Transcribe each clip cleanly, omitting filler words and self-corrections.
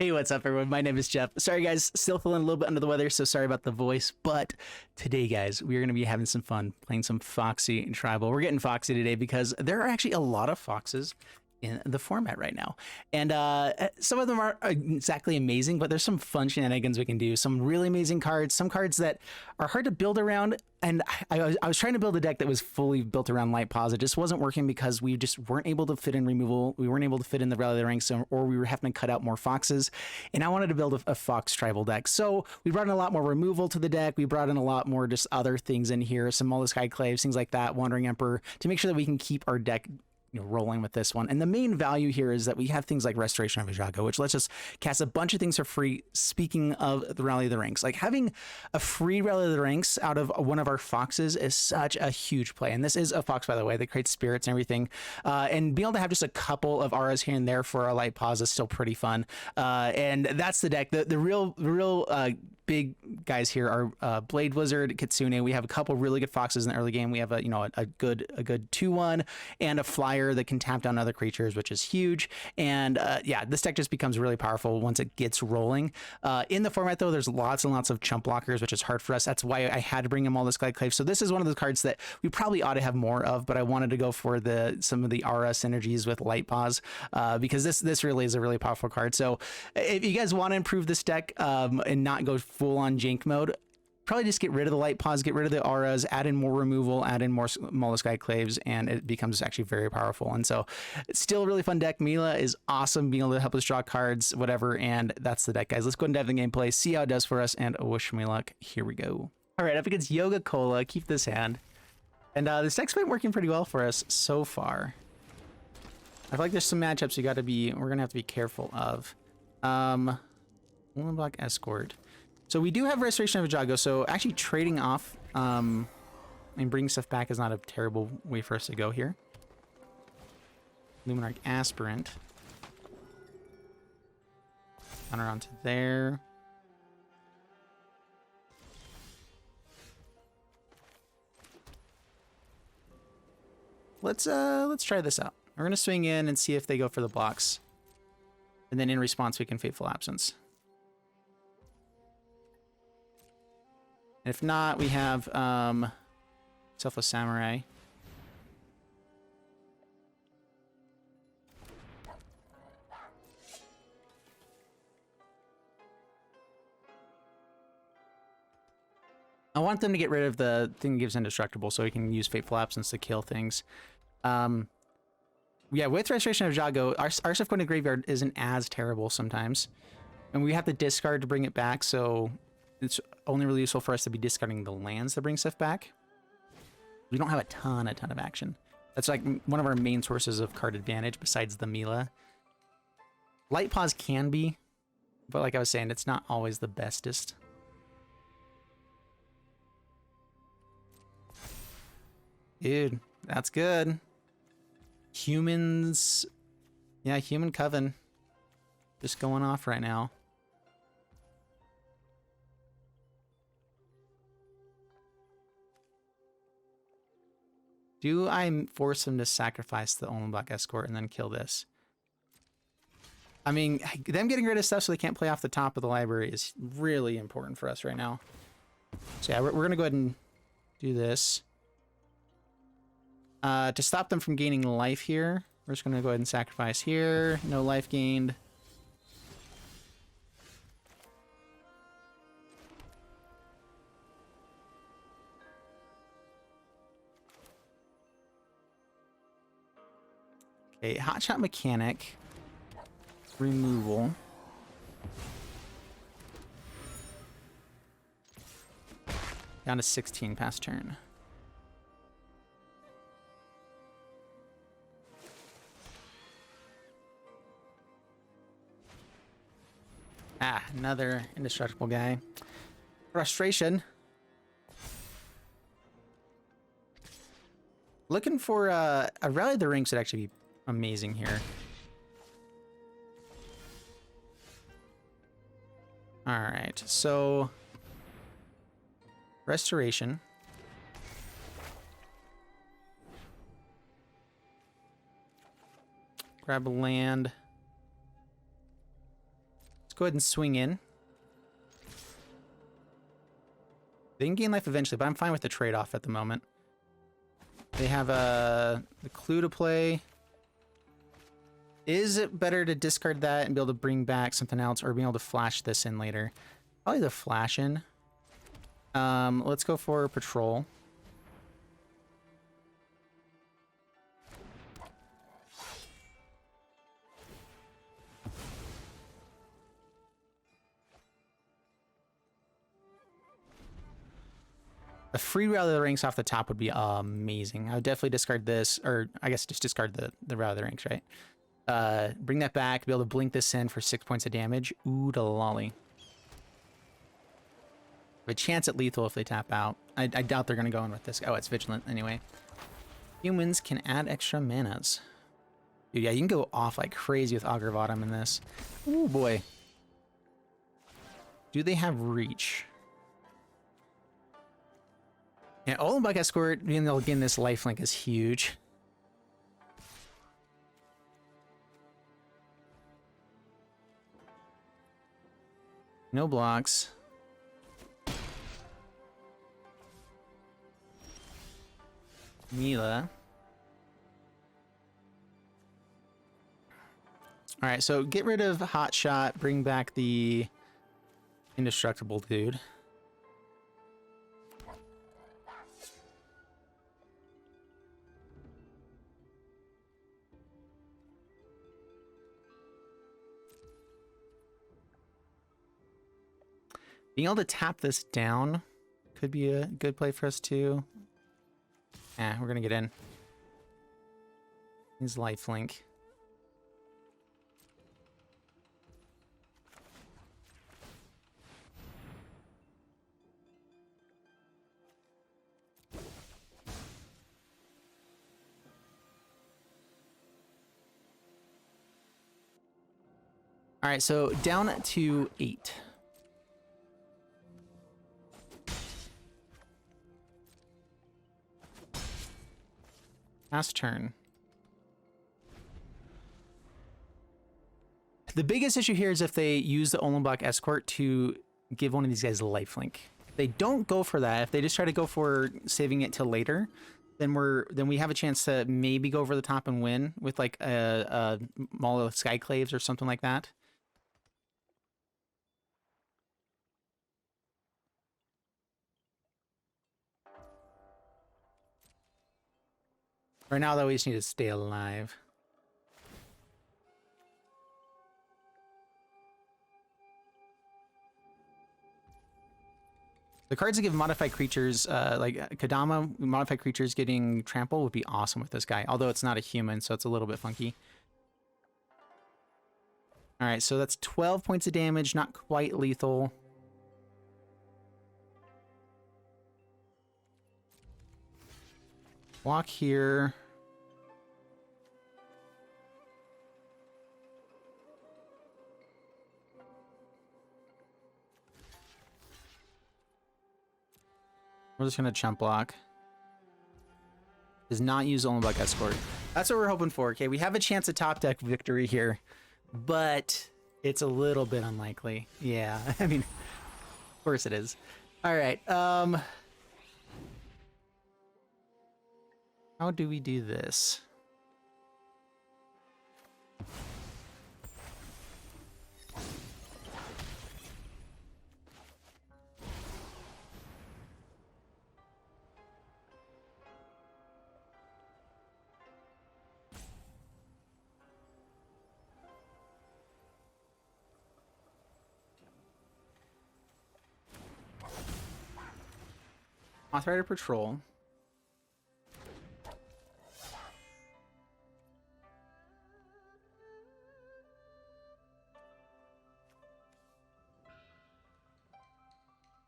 Hey, what's up, everyone? My name is Jeff. Sorry, guys, still feeling a little bit under the weather, so sorry about the voice. But today, guys, we're going to be having some fun playing some FOXY and Tribal. We're getting FOXY today because there are actually a lot of foxes in the format right now. And some of them aren't exactly amazing, but there's some fun shenanigans we can do. Some really amazing cards, some cards that are hard to build around. And I was trying to build a deck that was fully built around Light-Paws. It just wasn't working because we just weren't able to fit in removal. We weren't able to fit in the Rally of the Ranks, or we were having to cut out more foxes. And I wanted to build a fox tribal deck. So we brought in a lot more removal to the deck. We brought in a lot more just other things in here, some Mola Skyclaves, things like that, Wandering Emperor, to make sure that we can keep our deck rolling with this one. And the main value here is that we have things like Restoration of Eiganjo, which lets us cast a bunch of things for free. Speaking of the Rally of the Ranks, like having a free Rally of the Ranks out of one of our foxes is such a huge play. And this is a fox, by the way, that creates spirits and everything. And being able to have just a couple of auras here and there for our Light-Paws is still pretty fun. And that's the deck. The real big guys here are Blade-Blizzard Kitsune. We have a couple really good foxes in the early game. We have a good 2/1 and a flyer that can tap down other creatures, which is huge. And yeah, this deck just becomes really powerful once it gets rolling. In the format, though, there's lots and lots of chump blockers, which is hard for us. That's why I had to bring in all this Skyclaves. So this is one of those cards that we probably ought to have more of, but I wanted to go for some of the aura synergies with Light-Paws because this really is a really powerful card. So if you guys want to improve this deck and not go full on jank mode, probably just get rid of the Light-Paws, get rid of the auras, add in more removal, add in more Mola Skyclaves, and it becomes actually very powerful. And so it's still a really fun deck. Mila is awesome, being able to help us draw cards, whatever, and that's the deck, guys. Let's go ahead and dive in the gameplay, see how it does for us, and wish me luck. Here we go. All right, up against Yoga Cola, keep this hand. And this deck's been working pretty well for us so far. I feel like there's some matchups we're gonna have to be careful of. One block Escort. So we do have Restoration of Eiganjo, so actually trading off and bringing stuff back is not a terrible way for us to go here. Luminarch Aspirant. Counter onto there. Let's try this out. We're gonna swing in and see if they go for the blocks. And then in response we can Fateful Absence. If not, we have Selfless Samurai. I want them to get rid of the thing that gives indestructible so we can use Fateful Absence to kill things. Yeah, with Restoration of Eiganjo, our stuff going to graveyard isn't as terrible sometimes. And we have to discard to bring it back, so it's only really useful for us to be discarding the lands to bring stuff back. We don't have a ton of action. That's like one of our main sources of card advantage besides the Mila. Light-Paws can be, but like I was saying, it's not always the bestest. Dude, that's good. Humans, yeah, Human Coven just going off right now. Do I force him to sacrifice the Only Black Escort and then kill this? I mean, them getting rid of stuff so they can't play off the top of the library is really important for us right now. So yeah, we're going to go ahead and do this. To stop them from gaining life here, we're just going to go ahead and sacrifice here. No life gained. Okay, Hotshot Mechanic. Removal. Down to 16 past turn. Ah, another indestructible guy. Frustration. Looking for a Rally of the Ranks would actually be amazing here. All right, so Restoration. Grab a land. go ahead and swing in. They can gain life eventually, but I'm fine with the trade-off at the moment. They have the clue to play. Is it better to discard that and be able to bring back something else, or being able to flash this in later? Probably the flash in. Let's go for Patrol. A free Route of the Ranks off the top would be amazing. I would definitely discard this, or I guess just discard the Route of the Ranks, right? Bring that back, be able to blink this in for 6 points of damage. Ooh, da lolly. A chance at lethal if they tap out. I doubt they're going to go in with this. Oh, it's Vigilant anyway. Humans can add extra manas. Dude, yeah, you can go off like crazy with Augur of Autumn in this. Ooh, boy. Do they have reach? Yeah, Oldenbuck Escort being able to gain this lifelink is huge. No blocks. Mila. All right, so get rid of Hotshot, bring back the indestructible dude. Being able to tap this down could be a good play for us too. Yeah, we're gonna get in. His lifelink. All right, so down to 8. Last turn. The biggest issue here is if they use the Oldenbuck Escort to give one of these guys a lifelink. If they don't go for that, if they just try to go for saving it till later, then we have a chance to maybe go over the top and win with like a Maul of Skyclaves or something like that. Right now, though, we just need to stay alive. The cards that give modified creatures, like Kadama, modified creatures getting trample would be awesome with this guy. Although it's not a human, so it's a little bit funky. All right, so that's 12 points of damage, not quite lethal. Walk here. We're just gonna chump block. Does not use Oldenbuck Escort. That's what we're hoping for. Okay, we have a chance at top deck victory here, but it's a little bit unlikely. Yeah, I mean, of course it is. All right. How do we do this? Mothrider Patrol.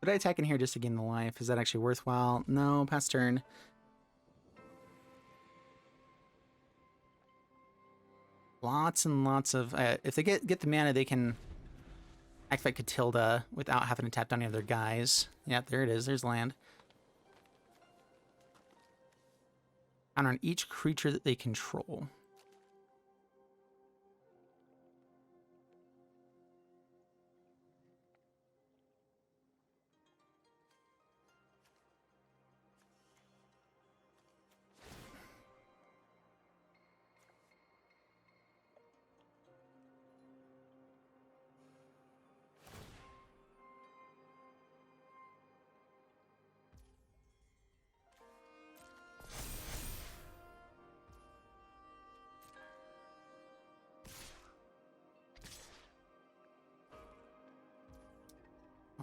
Would I attack in here just to gain the life? Is that actually worthwhile? No, pass turn. Lots and lots of... if they get the mana, they can activate Catilda without having to tap down any of their guys. Yeah, there it is. There's land. And on each creature that they control.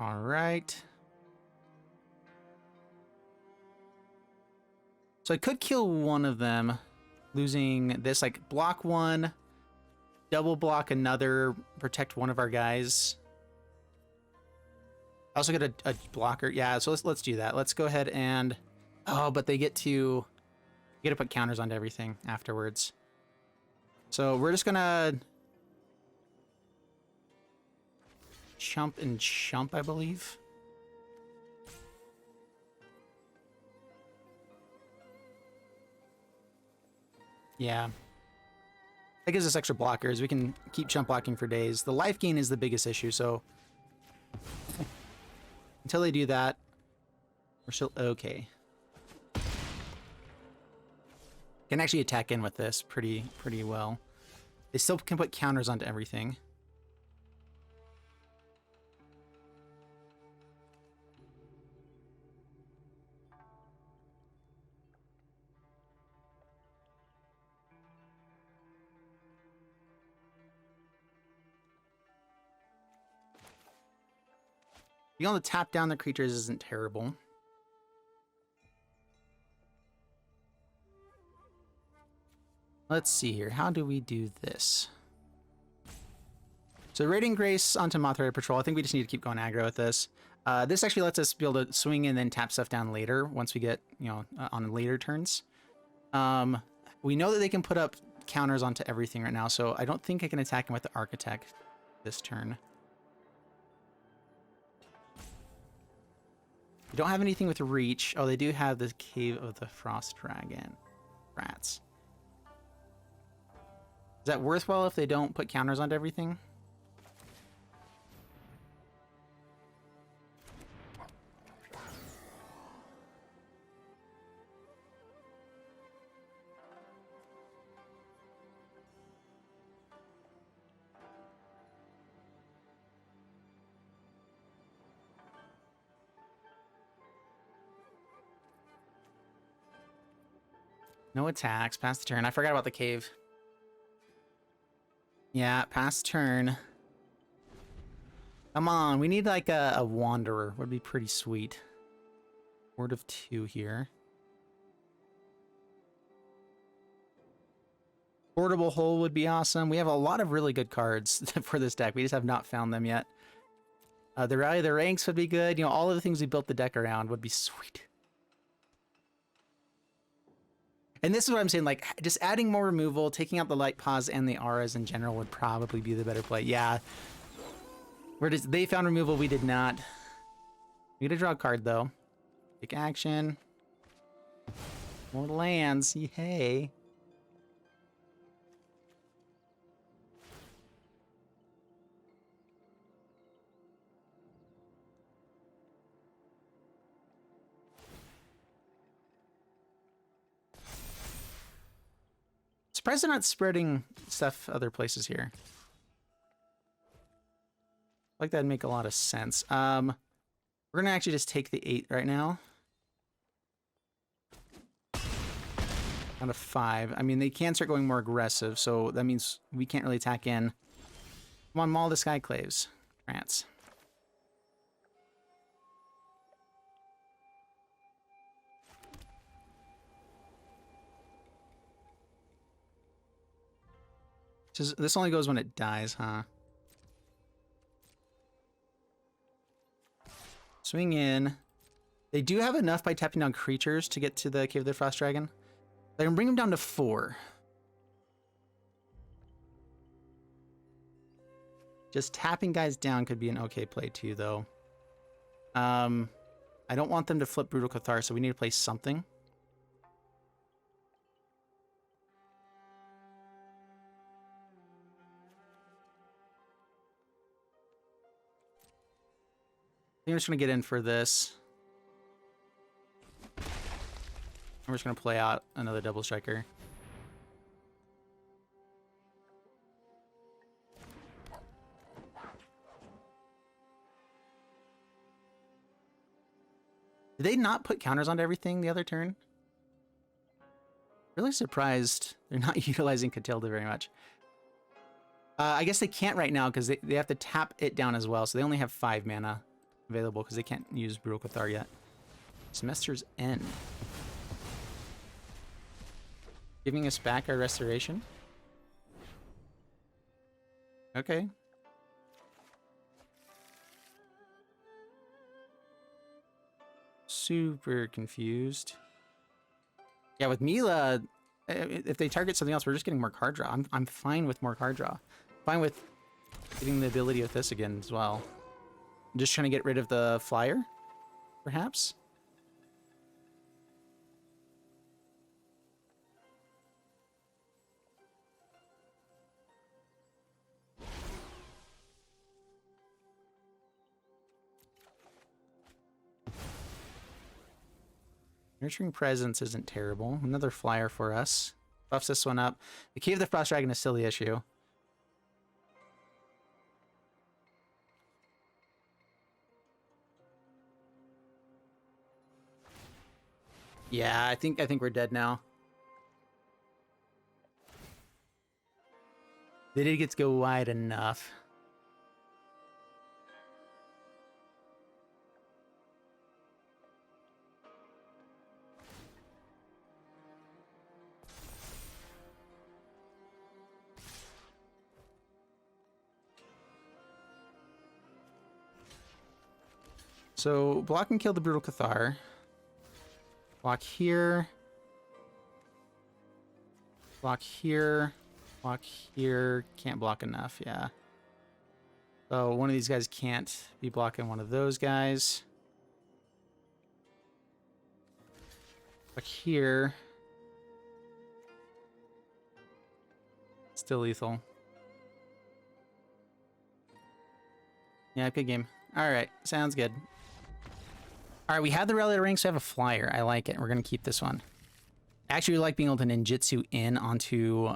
All right. So I could kill one of them, losing this, like block one, double block another, protect one of our guys. I also get a blocker. Yeah, so let's do that. Let's go ahead and but they get to put counters onto everything afterwards. So we're just gonna chump and chump, I believe. Yeah. That gives us extra blockers. We can keep chump blocking for days. The life gain is the biggest issue, so until they do that, we're still okay. Can actually attack in with this pretty well. They still can put counters onto everything. Being able to tap down the creatures isn't terrible. Let's see here. How do we do this? So Radiant Grace onto Mothrider Patrol. I think we just need to keep going aggro with this. This actually lets us be able to swing and then tap stuff down later once we get, you know, on later turns. We know that they can put up counters onto everything right now, so I don't think I can attack him with the Architect this turn. We don't have anything with reach. Oh, they do have the Cave of the Frost Dragon. Rats. Is that worthwhile if they don't put counters onto everything? No attacks. Pass the turn. I forgot about the cave. Yeah, pass turn. Come on. We need like a Wanderer. Would be pretty sweet. Word of 2 here. Portable Hole would be awesome. We have a lot of really good cards for this deck. We just have not found them yet. The Rally of the Ranks would be good. You know, all of the things we built the deck around would be sweet. And this is what I'm saying, like, just adding more removal, taking out the Light-Paws and the auras in general would probably be the better play. Yeah. They found removal, we did not. We get to draw a card, though. Take action. More lands, yay. Surprised they're not spreading stuff other places here. Like that'd make a lot of sense. We're gonna actually just take the 8 right now. Out of 5. I mean, they can start going more aggressive, so that means we can't really attack in. Come on, Maul the Skyclaves. Rats. This only goes when it dies, huh? Swing in. They do have enough by tapping down creatures to get to the Cave of the Frost Dragon. They can bring them down to 4. Just tapping guys down could be an okay play too, though. I don't want them to flip Brutal Cathar, so we need to play something. I'm just going to get in for this. I'm just going to play out another double striker. Did they not put counters onto everything the other turn? Really surprised they're not utilizing Catilda very much. I guess they can't right now because they have to tap it down as well, so they only have 5 mana. available because they can't use Brutal Cathar yet. Semester's End. Giving us back our restoration? Okay. Super confused. Yeah, with Mila, if they target something else, we're just getting more card draw. I'm fine with more card draw. Fine with getting the ability with this again as well. I'm just trying to get rid of the flyer, perhaps. Nurturing Presence isn't terrible. Another flyer for us. Buffs this one up. The Cave of the Frost Dragon is still the issue. Yeah, I think we're dead now. They did get to go wide enough. So block and kill the Brutal Cathar. Block here. Block here. Block here. Can't block enough, yeah. So one of these guys can't be blocking one of those guys. Block here. Still lethal. Yeah, good game. Alright, sounds good. Alright, we have the Rally Ring, so I have a flyer. I like it. We're going to keep this one. Actually, we like being able to ninjutsu in onto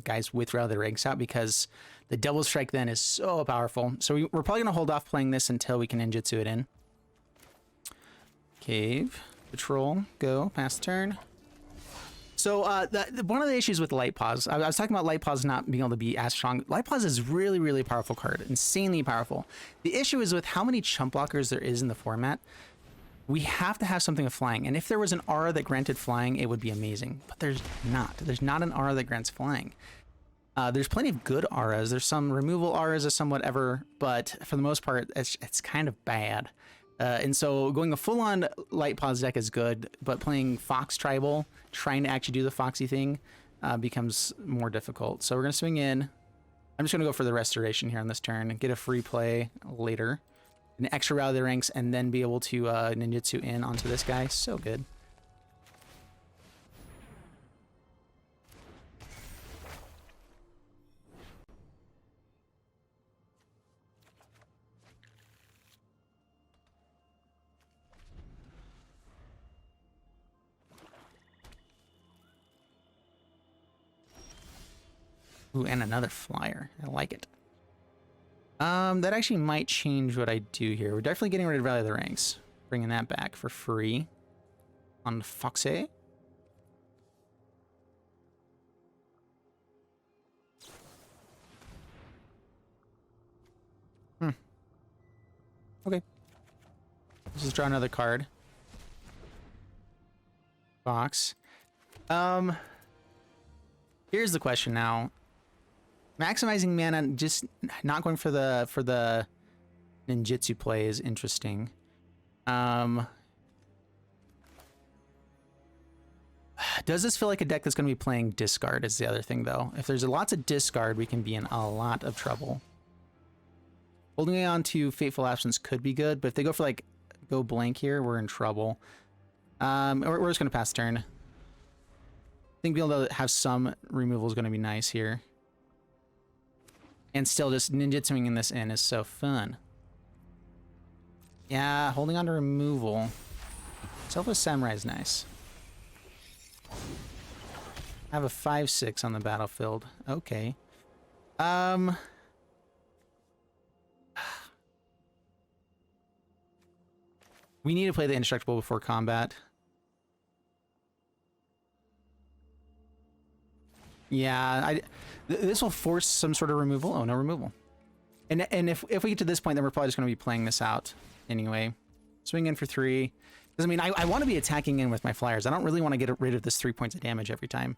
guys with Rally Ranks out because the double strike then is so powerful. So we're probably going to hold off playing this until we can ninjutsu it in. Cave. Patrol. Go. Pass turn. So one of the issues with Light-Paws, I was talking about Light-Paws not being able to be as strong. Light-Paws is really, really powerful card. Insanely powerful. The issue is with how many chump blockers there is in the format. We have to have something with flying. And if there was an aura that granted flying, it would be amazing. But there's not. There's not an aura that grants flying. There's plenty of good auras. There's some removal auras or some whatever. But for the most part, it's kind of bad. And so going a full-on Light-Paws deck is good. But playing Fox Tribal, trying to actually do the Foxy thing, becomes more difficult. So we're going to swing in. I'm just going to go for the Restoration here on this turn and get a free play later. An extra route of the ranks and then be able to ninjutsu in onto this guy. So good. Ooh, and another flyer. I like it. That actually might change what I do here. We're definitely getting rid of Rally of the Ranks. Bringing that back for free. On FOXY. Okay. Let's just draw another card. Box. Here's the question now. Maximizing mana, just not going for the ninjutsu play is interesting. Does this feel like a deck that's going to be playing discard is the other thing, though. If there's lots of discard, we can be in a lot of trouble. Holding on to Fateful Absence could be good, but if they go for, like, go blank here, we're in trouble. We're just going to pass turn. I think being able to have some removal is going to be nice here. And still just ninjutsuing in this in is so fun. Yeah, holding on to removal. Selfless Samurai is nice. I have a 5/6 on the battlefield. Okay. We need to play the Indestructible before combat. Yeah, this will force some sort of removal. Oh, no removal. And if we get to this point, then we're probably just going to be playing this out anyway. Swing in for 3. Because, I mean, I want to be attacking in with my flyers. I don't really want to get rid of this 3 points of damage every time.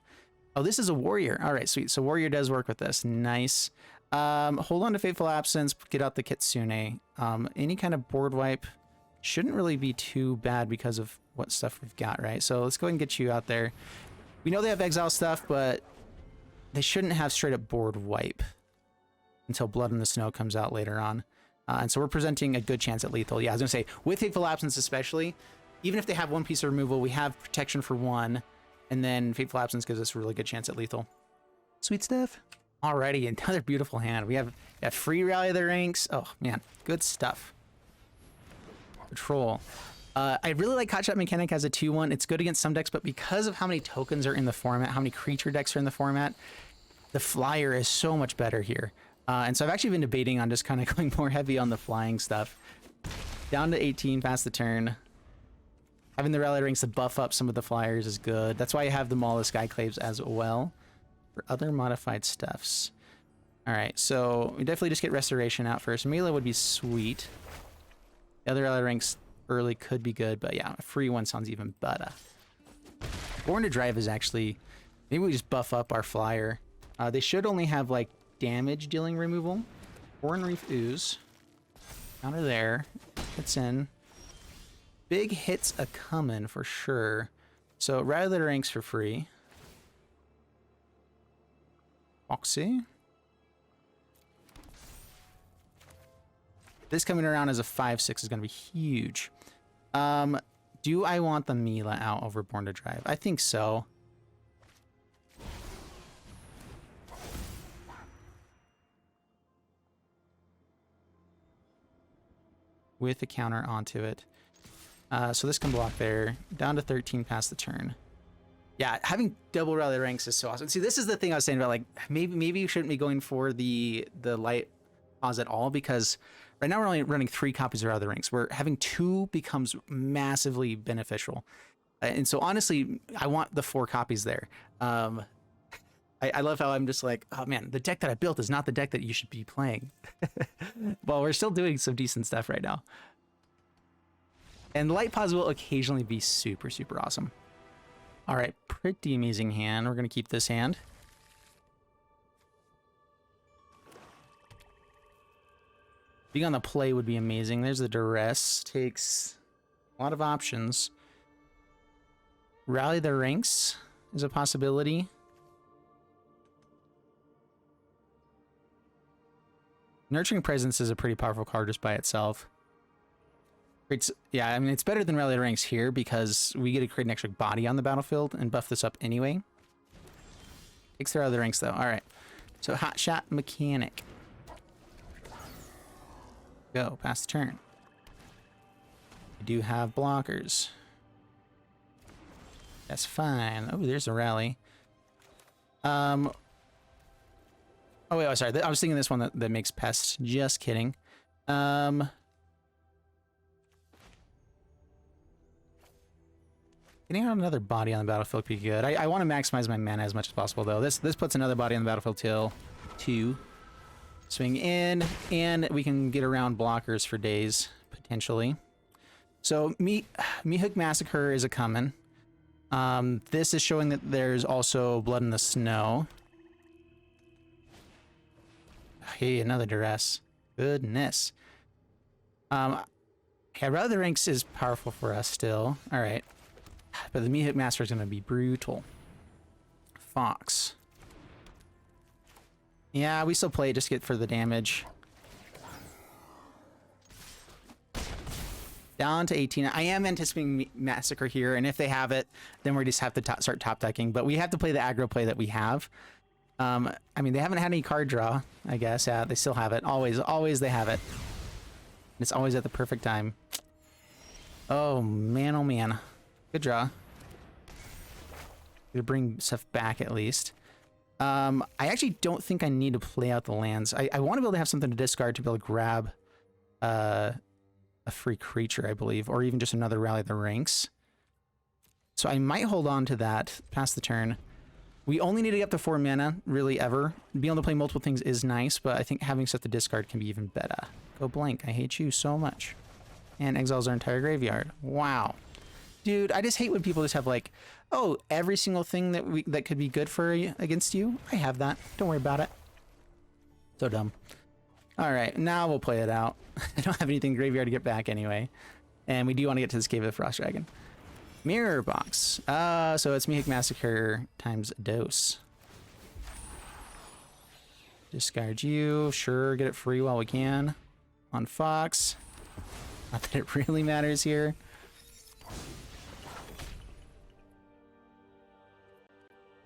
Oh, this is a warrior. All right, sweet. So warrior does work with this. Nice. Hold on to Fateful Absence. Get out the Kitsune. Any kind of board wipe shouldn't really be too bad because of what stuff we've got, right? So let's go ahead and get you out there. We know they have exile stuff, but they shouldn't have straight up board wipe until Blood in the Snow comes out later on. And so we're presenting a good chance at lethal. Yeah, I was going to say, with Fateful Absence especially, even if they have 1 piece of removal, we have protection for 1, and then Fateful Absence gives us a really good chance at lethal. Sweet stuff. Alrighty, another beautiful hand. We have free Rally of the Ranks. Oh, man, good stuff. Patrol. I really like Hotshot Mechanic as a 2-1. It's good against some decks, but because of how many tokens are in the format, how many creature decks are in the format, the flyer is so much better here. And so I've actually been debating on just kind of going more heavy on the flying stuff. Down to 18 past the turn. Having the Rally Ranks to buff up some of the flyers is good. That's why I have the Maul of Skyclaves as well for other modified stuffs. All right, so we definitely just get Restoration out first. Mila would be sweet. The other Rally Ranks early could be good, but yeah, a free one sounds even better. Born to Drive is actually, maybe we just buff up our flyer. They should only have like damage dealing removal. Born Reef Ooze. Counter there. Hits in. Big hits a comin' for sure. So rather than ranks for free. FOXY. This coming around as a 5/6 is going to be huge. Do I want the Mila out over Born to Drive? I think so. With a counter onto it. So this can block there. Down to 13 past the turn. Yeah, having double Rally Ranks is so awesome. See, this is the thing I was saying about, like, maybe you shouldn't be going for the Light-Paws at all, because right now we're only running 3 copies of Rally Ranks. Where having 2 becomes massively beneficial. And so honestly, I want the 4 copies there. I love how I'm just like, oh man, the deck that I built is not the deck that you should be playing. Well, we're still doing some decent stuff right now. And Light-Paws will occasionally be super, super awesome. All right, pretty amazing hand. We're going to keep this hand. Being on the play would be amazing. There's the Duress. Takes a lot of options. Rally the Ranks is a possibility. Nurturing Presence is a pretty powerful card just by itself. Yeah, I mean, it's better than Rally the Ranks here because we get to create an extra body on the battlefield and buff this up anyway. Takes the Rally the Ranks, though. All right. So, Hotshot Mechanic. Go, pass the turn. We do have blockers. That's fine. Oh, there's a rally. Oh, wait, oh, sorry. I was thinking this one that makes Pest. Just kidding. Getting out another body on the battlefield would be good. I want to maximize my mana as much as possible, though. This puts another body on the battlefield till 2. Swing in, and we can get around blockers for days, potentially. So, Meathook Massacre is a coming. This is showing that there's also Blood in the Snow. Hey, another Duress. Goodness. Yeah, Rally the Ranks is powerful for us still. All right. But the Meathook Massacre is going to be brutal. Fox. Yeah, we still play it just to get for the damage. Down to 18. I am anticipating Massacre here, and if they have it, then we just have to start top decking. But we have to play the aggro play that we have. I mean, they haven't had any card draw, I guess. Yeah, they still have it. Always they have it. It's always at the perfect time. Oh, man, oh, man. Good draw. Gonna bring stuff back at least. I actually don't think I need to play out the lands. I want to be able to have something to discard to be able to grab a free creature, I believe, or even just another Rally the Ranks. So I might hold on to that past the turn. We only need to get up to 4 mana, really, ever. Being able to play multiple things is nice, but I think having stuff to discard can be even better. Go blank. I hate you so much. And exiles our entire graveyard. Wow. Dude, I just hate when people just have like, oh, every single thing that could be good for you against you. I have that. Don't worry about it. So dumb. All right, now we'll play it out. I don't have anything graveyard to get back anyway. And we do want to get to this Cave of the Frost Dragon. Mirror box. So it's Mihik Massacre times dose. Discard you. Sure, get it free while we can. On Fox. Not that it really matters here.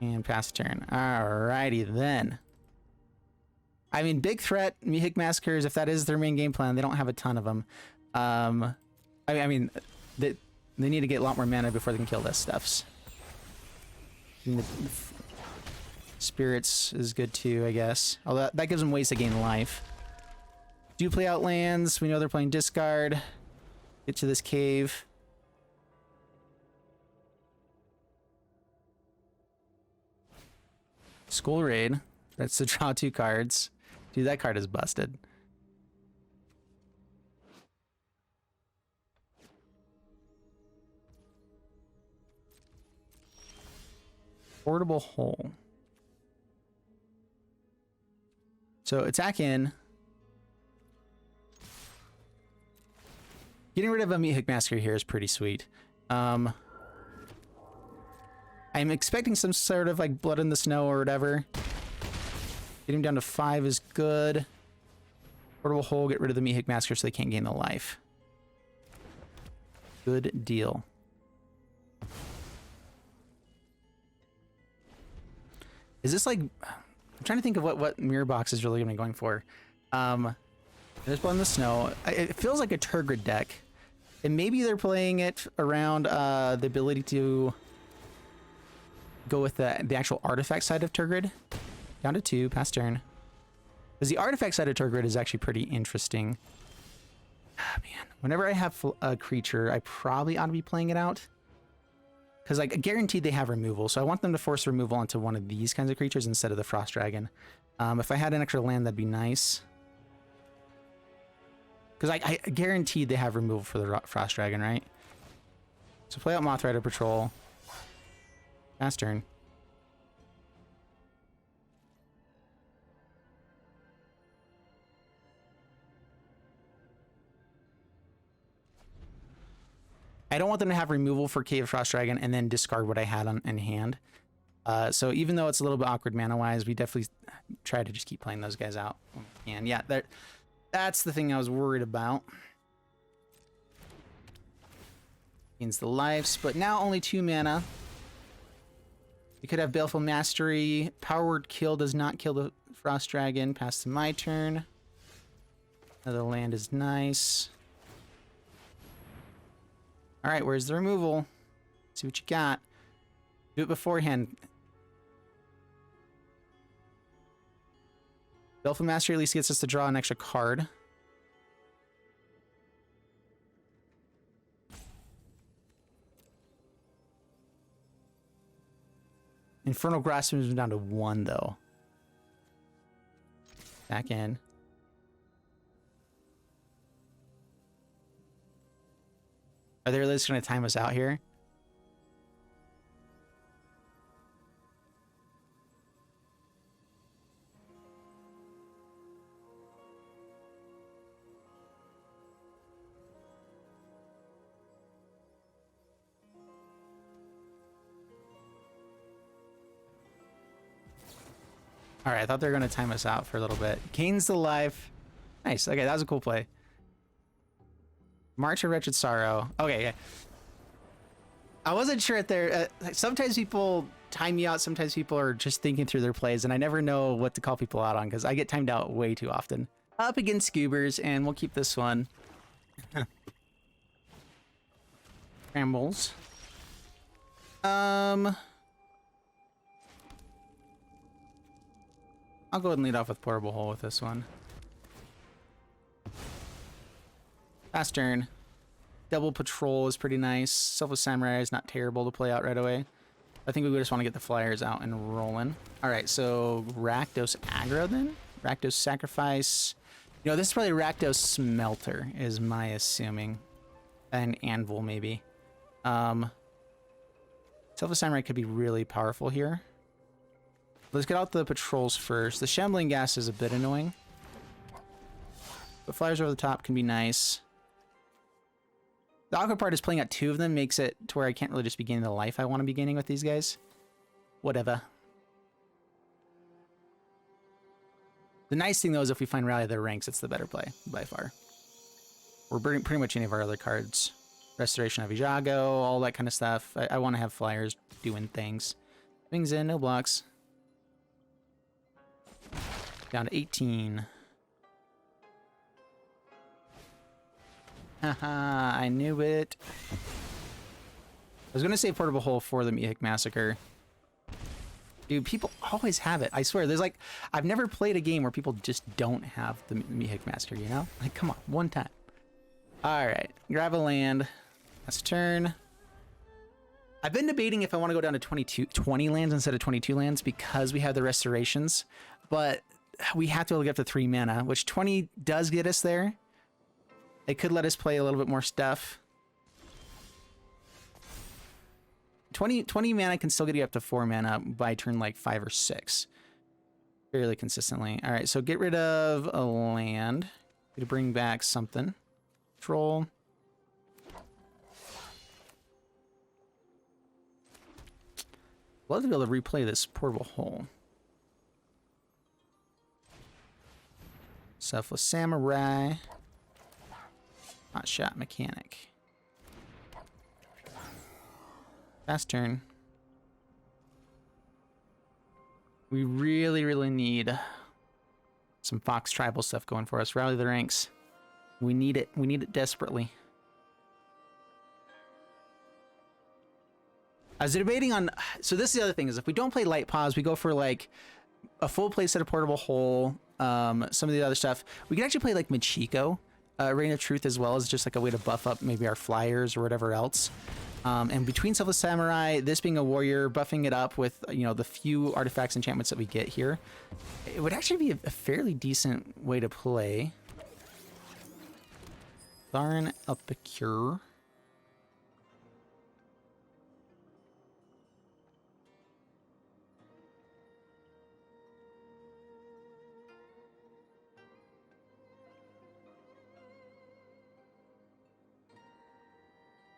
And pass turn. Alrighty then. I mean, big threat, Mihik Massacres, if that is their main game plan, they don't have a ton of them. I mean, they need to get a lot more mana before they can kill this stuffs. Spirits is good too, I guess. Although that gives them ways to gain life. Do play out lands. We know they're playing discard. Get to this cave. Skull Raid. That's to draw 2 cards. Dude, that card is busted. Portable Hole. So attack in. Getting rid of a Mihik Massacre here is pretty sweet. I'm expecting some sort of like Blood in the Snow or whatever. Getting down to 5 is good. Portable Hole, get rid of the Mihik Massacre so they can't gain the life. Good deal. Is this like... I'm trying to think of what Mirror Box is really going to be going for. There's Blood in the Snow. It feels like a Turgid deck. And maybe they're playing it around the ability to go with the actual artifact side of Turgid. Down to 2, pass turn. Because the artifact side of Turgid is actually pretty interesting. Ah, man. Whenever I have a creature, I probably ought to be playing it out. Because, like, guaranteed they have removal. So I want them to force removal onto one of these kinds of creatures instead of the Frost Dragon. If I had an extra land, that'd be nice. Because I guaranteed they have removal for the Frost Dragon, right? So play out Mothrider Patrol. Pass turn. I don't want them to have removal for Cave of Frost Dragon and then discard what I had in hand. So even though it's a little bit awkward mana-wise, we definitely try to just keep playing those guys out. And yeah, that's the thing I was worried about. Gains the lives, but now only 2 mana. We could have Baleful Mastery. Power Word Kill does not kill the Frost Dragon. Pass to my turn. Another land is nice. Alright, where's the removal? See what you got. Do it beforehand. Baleful Mastery at least gets us to draw an extra card. Infernal Grasp moves down to 1, though. Back in. Are they really just going to time us out here? All right, I thought they were going to time us out for a little bit. Kane's the life. Nice. Okay, that was a cool play. March of Wretched Sorrow. Okay, yeah. I wasn't sure if there... sometimes people time me out. Sometimes people are just thinking through their plays, and I never know what to call people out on because I get timed out way too often. Up against Scoobers, and we'll keep this one. Scrambles. I'll go ahead and lead off with Portable Hole with this one. Fast turn. Double Patrol is pretty nice. Selfless Samurai is not terrible to play out right away. I think we just want to get the flyers out and rolling. All right, so Rakdos aggro then? Rakdos sacrifice. You know, this is probably Rakdos smelter is my assuming. An anvil maybe. Selfless Samurai could be really powerful here. Let's get out the patrols first. The shambling gas is a bit annoying. But flyers over the top can be nice. The awkward part is playing out 2 of them makes it to where I can't really just be gaining the life I want to be gaining with these guys. Whatever. The nice thing though is if we find Rally their ranks, it's the better play by far. We're burning pretty much any of our other cards. Restoration of Eiganjo, all that kind of stuff. I want to have flyers doing things. Things in, no blocks. Down to 18. Haha, I knew it. I was going to say Portable Hole for the Mihik Massacre. Dude, people always have it. I swear, there's like... I've never played a game where people just don't have the Mihik Massacre, you know? Like, come on, one time. Alright, grab a land. Last turn. I've been debating if I want to go down to 20 lands instead of 22 lands because we have the restorations. But we have to be able to get up to 3 mana, which 20 does get us there. It could let us play a little bit more stuff. 20 mana can still get you up to 4 mana by turn like 5 or 6. Fairly consistently. Alright, so get rid of a land. To bring back something. Troll. Love to be able to replay this Portable Hole. Selfless Samurai. Hotshot Mechanic. Fast turn. We really need some Fox tribal stuff going for us. Rally the ranks. We need it. We need it desperately. I was debating on... So this is the other thing, is if we don't play Light-Paws, we go for like a full play set of Portable Hole, some of the other stuff. We can actually play like Machiko, Reign of Truth as well, as just like a way to buff up maybe our flyers or whatever else. And between Selfless Samurai, this being a warrior, buffing it up with, you know, the few artifacts, enchantments that we get here, it would actually be a fairly decent way to play. Tharan Epicure.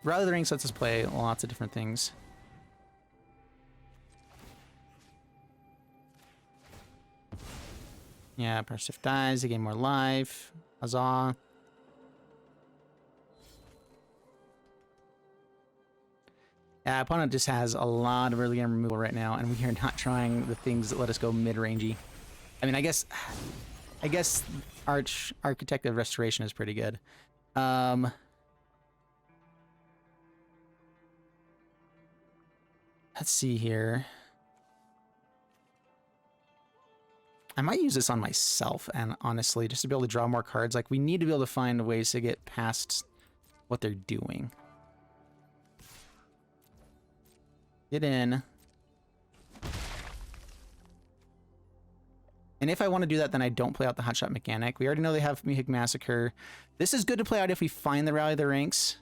Rally the Rings lets us play lots of different things. Yeah, Parsif dies, they gain more life. Huzzah. Yeah, opponent just has a lot of early game removal right now, and we are not trying the things that let us go mid-rangey. I mean, I guess Architect of Restoration is pretty good. Let's see here. I might use this on myself, and honestly, just to be able to draw more cards. Like, we need to be able to find ways to get past what they're doing. Get in. And if I want to do that, then I don't play out the Hotshot Mechanic. We already know they have Mihik Massacre. This is good to play out if we find the Rally the Ranks.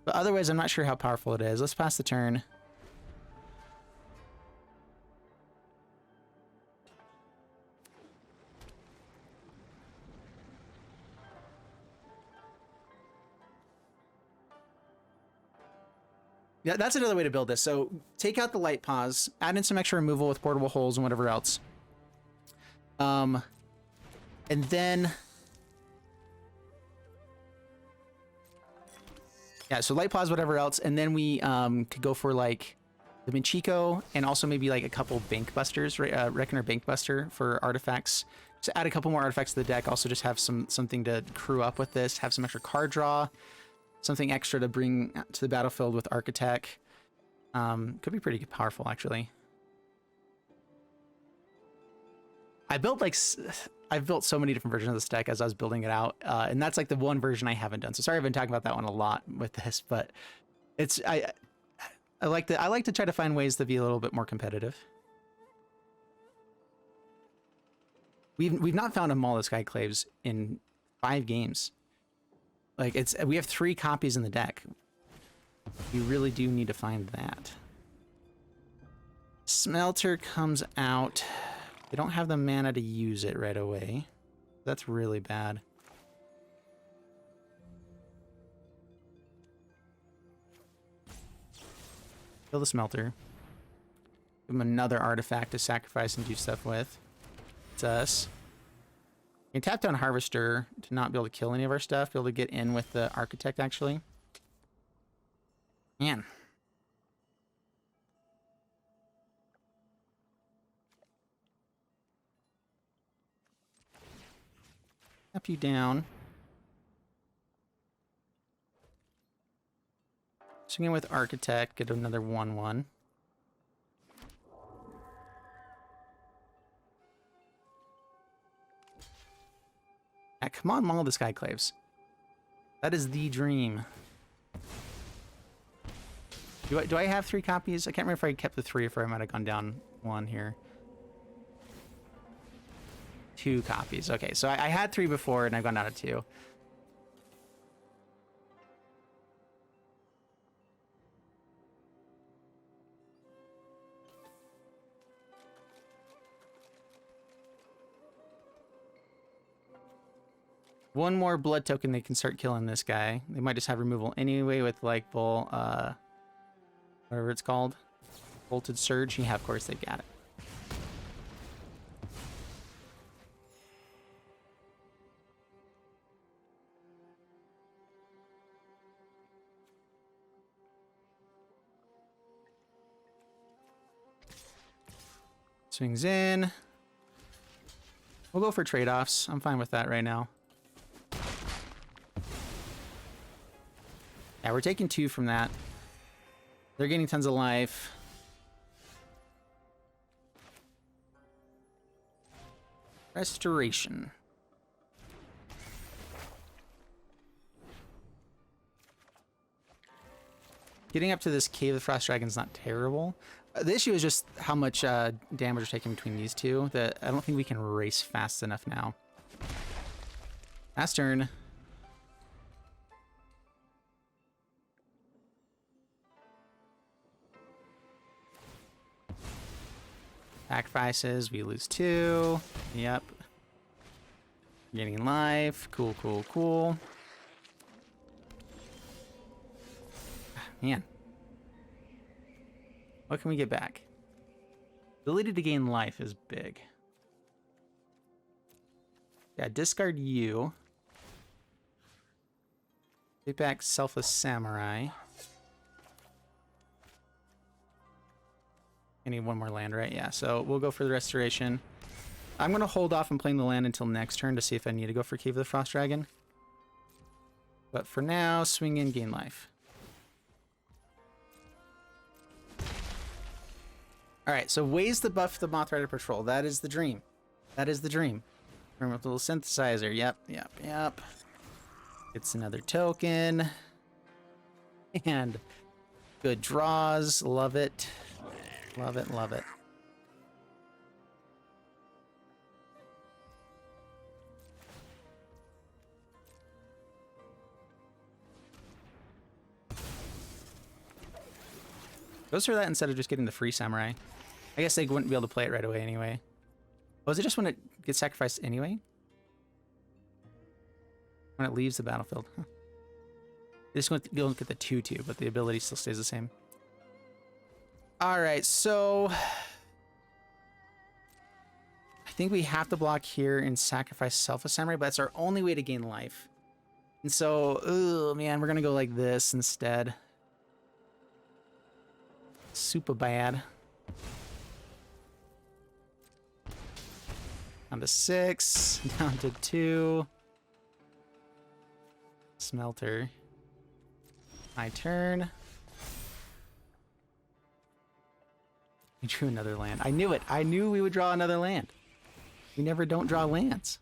But otherwise, I'm not sure how powerful it is. Let's pass the turn. Yeah, that's another way to build this. So take out the Light-Paws, add in some extra removal with Portable Holes and whatever else. And then... Yeah, so Light-Paws, whatever else, and then we could go for like the Machiko and also maybe like a couple Bank Busters, Reckoner Bank Buster for artifacts. Just add a couple more artifacts to the deck. Also just have something to crew up with this, have some extra card draw. Something extra to bring to the battlefield with Architect. Could be pretty powerful, actually. I've built so many different versions of this deck as I was building it out, and that's like the one version I haven't done. So sorry I've been talking about that one a lot with this, but it's I like to try to find ways to be a little bit more competitive. We've not found a Maul of Skyclaves in 5 games. Like we have 3 copies in the deck. You really do need to find that. Smelter comes out. They don't have the mana to use it right away. That's really bad. Kill the Smelter. Give him another artifact to sacrifice and do stuff with. It's us. You can tap down Harvester to not be able to kill any of our stuff, be able to get in with the Architect, actually. Man. Tap you down. Swing in with Architect, get another 1/1. Yeah, come on, Maul the Skyclaves. That is the dream. Do I have 3 copies? I can't remember if I kept the 3 or if I might have gone down 1 here. 2 copies. Okay, so I had 3 before and I've gone down to 2. One more blood token, they can start killing this guy. They might just have removal anyway with like whatever it's called. Voltage Surge. Yeah, of course they've got it. Swings in. We'll go for trade-offs. I'm fine with that right now. Yeah, we're taking 2 from that. They're getting tons of life. Restoration. Getting up to this Cave of the Frost Dragon is not terrible. The issue is just how much damage we're taking between these two. That I don't think we can race fast enough now. Last turn. Sacrifices, we lose 2. Yep. Getting life. Cool, cool, cool. Man. What can we get back? Ability to gain life is big. Yeah, discard you. Take back Selfless Samurai. I need 1 more land, right? Yeah, so we'll go for the Restoration. I'm going to hold off on playing the land until next turn to see if I need to go for Cave of the Frost Dragon. But for now, swing in, gain life. Alright, so ways to buff the Mothrider Patrol. That is the dream. That is the dream. Remember with the little synthesizer. Yep, yep, yep. It's another token. And good draws. Love it. Love it, love it. Goes for that instead of just getting the free Samurai. I guess they wouldn't be able to play it right away anyway. Oh, is it just when it gets sacrificed anyway? When it leaves the battlefield. Huh. They just don't get the 2/2, but the ability still stays the same. Alright, so I think we have to block here and sacrifice Selfless Samurai, but that's our only way to gain life. And so, oh man, we're gonna go like this instead. Super bad. Down to 6, down to 2. Smelter. My turn. We drew another land. I knew it. I knew we would draw another land. We never don't draw lands.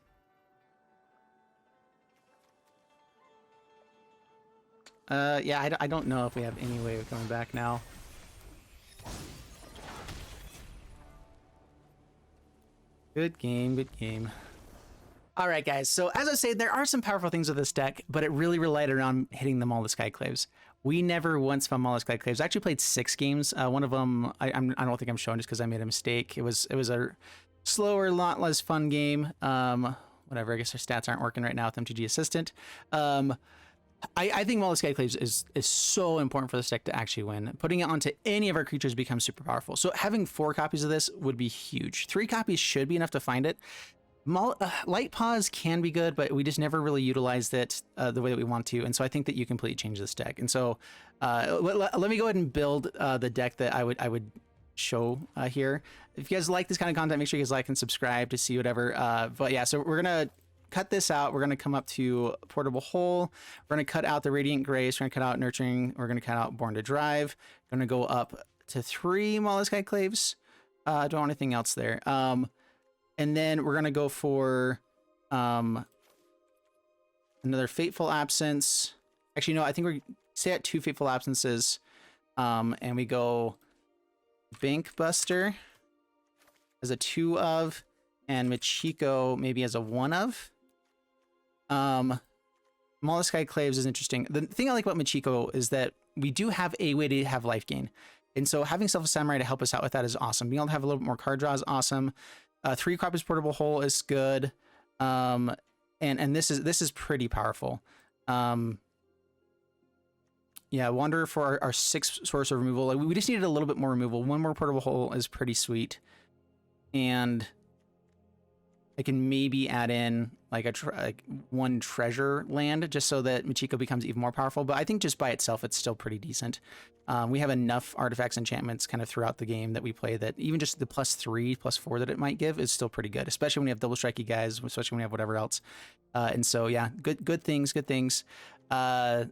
Yeah, I don't know if we have any way of coming back now. Good game, good game. All right, guys. So as I say, there are some powerful things with this deck, but it really relied around hitting them all the Skyclaves. We never once found all the Skyclaves. I actually played 6 games. One of them, I don't think I'm showing just because I made a mistake. It was a slower, lot less fun game. Whatever. I guess our stats aren't working right now with MTG Assistant. I think Maul of Skyclaves is so important for this deck to actually win. Putting it onto any of our creatures becomes super powerful. So having 4 copies of this would be huge. 3 copies should be enough to find it. Light-Paws can be good, but we just never really utilized it the way that we want to. And so I think that you completely change this deck. And so let me go ahead and build the deck that I would show here. If you guys like this kind of content, make sure you guys like and subscribe to see whatever. But yeah, so we're going to cut this out. We're going to come up to Portable Hole. We're going to cut out the Radiant Grace. We're going to cut out Nurturing. We're going to cut out Born to Drive. We're going to go up to 3 Maul of Skyclaves. I don't want anything else there. And then we're going to go for another Fateful Absence. Actually, no, I think we're stay at 2 Fateful Absences. And we go Bank Buster as a 2 of, and Machiko maybe as a 1 of. Maul of Skyclaves is interesting. The thing I like about Machiko is that we do have a way to have life gain. And so having Selfless Samurai to help us out with that is awesome. Being able to have a little bit more card draw is awesome. 3 copies Portable Hole is good. And this is pretty powerful. Yeah, Wanderer for our 6 source of removal. Like, we just needed a little bit more removal. 1 more Portable Hole is pretty sweet. And I can maybe add in like like 1 treasure land just so that Machiko becomes even more powerful. But I think just by itself, it's still pretty decent. We have enough artifacts, enchantments kind of throughout the game that we play that even just the +3, +4 that it might give is still pretty good, especially when you have double strikey guys, especially when you have whatever else. And so, yeah, good things. The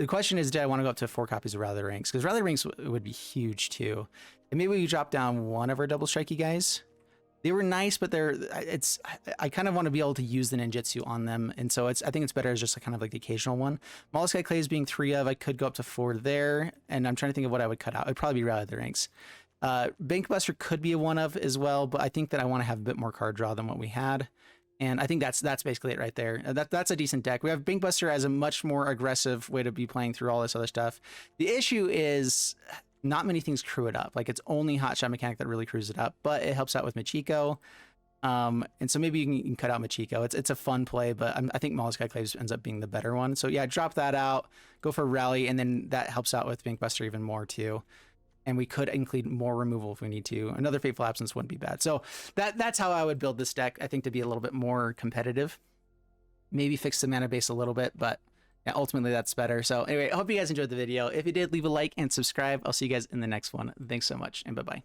question is, do I want to go up to 4 copies of Rather Ranks? Because Rather Ranks would be huge too. And maybe we drop down 1 of our double strikey guys. They were nice, but I kind of want to be able to use the ninjutsu on them. And so I think it's better as just kind of like the occasional one. Maul of Skyclaves being 3 of, I could go up to 4 there. And I'm trying to think of what I would cut out. It'd probably be Rather Ranks. Bank Buster could be a 1 of as well, but I think that I want to have a bit more card draw than what we had. And I think that's basically it right there. That's a decent deck. We have Bank Buster as a much more aggressive way to be playing through all this other stuff. The issue is not many things crew it up. Like, it's only Hotshot Mechanic that really crews it up, but it helps out with Machiko. And so maybe you can cut out Machiko. It's a fun play, but I think Maul of Skyclaves ends up being the better one. So yeah, drop that out, go for Rally, and then that helps out with Bank Buster even more too. And we could include more removal if we need to. Another Fateful Absence wouldn't be bad. So that's how I would build this deck, I think, to be a little bit more competitive. Maybe fix the mana base a little bit, but yeah, ultimately that's better. So anyway, I hope you guys enjoyed the video. If you did, leave a like and subscribe. I'll see you guys in the next one. Thanks so much, and bye-bye.